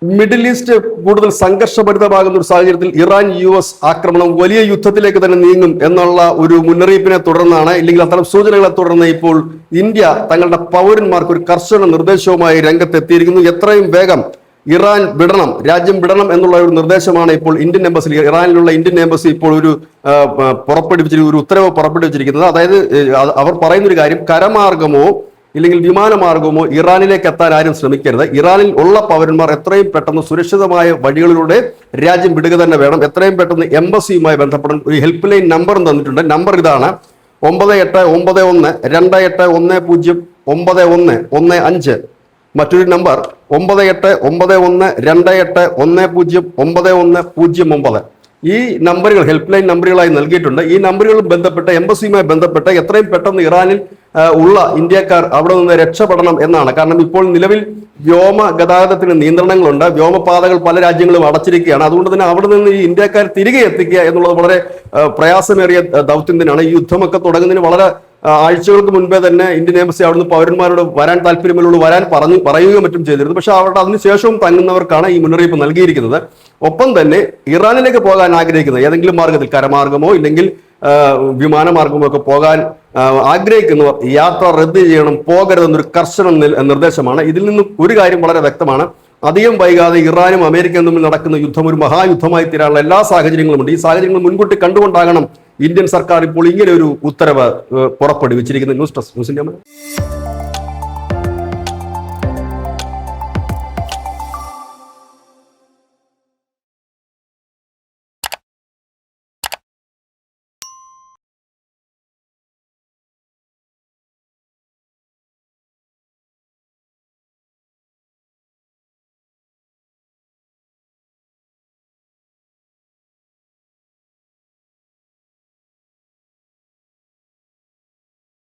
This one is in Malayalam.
മിഡിൽ ഈസ്റ്റ് കൂടുതൽ സംഘർഷഭരിതമാകുന്ന ഒരു സാഹചര്യത്തിൽ ഇറാൻ US ആക്രമണം വലിയ യുദ്ധത്തിലേക്ക് തന്നെ നീങ്ങും എന്നുള്ള ഒരു മുന്നറിയിപ്പിനെ തുടർന്നാണ്, ഇല്ലെങ്കിൽ അത്തരം സൂചനകളെ തുടർന്ന് ഇപ്പോൾ ഇന്ത്യ തങ്ങളുടെ പൗരന്മാർക്ക് ഒരു കർശന നിർദ്ദേശവുമായി രംഗത്തെത്തിയിരിക്കുന്നു. എത്രയും വേഗം ഇറാൻ വിടണം, രാജ്യം വിടണം എന്നുള്ള ഒരു നിർദ്ദേശമാണ് ഇപ്പോൾ ഇന്ത്യൻ എംബസി, ഇറാനിലുള്ള ഇന്ത്യൻ എംബസി ഇപ്പോൾ ഒരു ഉത്തരവ് പുറപ്പെടുവിച്ചിരിക്കുന്നത്. അതായത് അവർ പറയുന്ന ഒരു കാര്യം, കരമാർഗമോ ഇല്ലെങ്കിൽ വിമാനമാർഗമോ ഇറാനിലേക്ക് എത്താൻ ആരും ശ്രമിക്കരുത്. ഇറാനിൽ ഉള്ള പൗരന്മാർ എത്രയും പെട്ടെന്ന് സുരക്ഷിതമായ വഴികളിലൂടെ രാജ്യം വിടുക തന്നെ വേണം. എത്രയും പെട്ടെന്ന് എംബസിയുമായി ബന്ധപ്പെടാൻ ഒരു ഹെൽപ്പ് ലൈൻ നമ്പറും തന്നിട്ടുണ്ട്. നമ്പർ ഇതാണ്: 9891109115. മറ്റൊരു നമ്പർ 989128109109. ഈ നമ്പറുകൾ ഹെൽപ്പ് ലൈൻ നമ്പറുകളായി നൽകിയിട്ടുണ്ട്. ഈ നമ്പറുകൾ ബന്ധപ്പെട്ട് എംബസിയുമായി ബന്ധപ്പെട്ട് എത്രയും പെട്ടെന്ന് ഇറാനിൽ ഉള്ള ഇന്ത്യക്കാർ അവിടെ നിന്ന് രക്ഷപ്പെടണം എന്നാണ്. കാരണം ഇപ്പോൾ നിലവിൽ വ്യോമ ഗതാഗതത്തിന് നിയന്ത്രണങ്ങളുണ്ട്, വ്യോമപാതകൾ പല രാജ്യങ്ങളും അടച്ചിരിക്കുകയാണ്. അതുകൊണ്ട് തന്നെ അവിടെ നിന്ന് ഈ ഇന്ത്യക്കാർ തിരികെ എത്തിക്കുക എന്നുള്ളത് വളരെ പ്രയാസമേറിയ ദൗത്യം തന്നെയാണ്. ഈ യുദ്ധമൊക്കെ തുടങ്ങുന്നതിന് വളരെ ആഴ്ചകൾക്ക് മുൻപേ തന്നെ ഇന്ത്യൻ എംബസി അവിടുന്ന് പൗരന്മാരോട് വരാൻ താല്പര്യമുള്ളവരോട് വരാൻ പറയുകയും മറ്റും ചെയ്തിരുന്നു. പക്ഷെ അവരുടെ അതിനുശേഷവും തങ്ങുന്നവർക്കാണ് ഈ മുന്നറിയിപ്പ് നൽകിയിരിക്കുന്നത്. ഒപ്പം തന്നെ ഇറാനിലേക്ക് പോകാൻ ആഗ്രഹിക്കുന്നത് ഏതെങ്കിലും മാർഗത്തിൽ കരമാർഗമോ ഇല്ലെങ്കിൽ വിമാനമാർഗമോ ഒക്കെ പോകാൻ ആഗ്രഹിക്കുന്നവർ യാത്ര റദ്ദ് ചെയ്യണം, പോകരുതെന്നൊരു കർശന നിർദ്ദേശമാണ്. ഇതിൽ നിന്നും ഒരു കാര്യം വളരെ വ്യക്തമാണ്: അധികം വൈകാതെ ഇറാനും അമേരിക്കയും തമ്മിൽ നടക്കുന്ന യുദ്ധം ഒരു മഹായുദ്ധമായി തീരാനുള്ള എല്ലാ സാഹചര്യങ്ങളുമുണ്ട്. ഈ സാഹചര്യങ്ങൾ മുൻകൂട്ടി കണ്ടുകൊണ്ടാകണം ഇന്ത്യൻ സർക്കാർ ഇപ്പോൾ ഇങ്ങനെ ഒരു ഉത്തരവ് പുറപ്പെടുവിച്ചിരിക്കുന്നത്. News desk news India.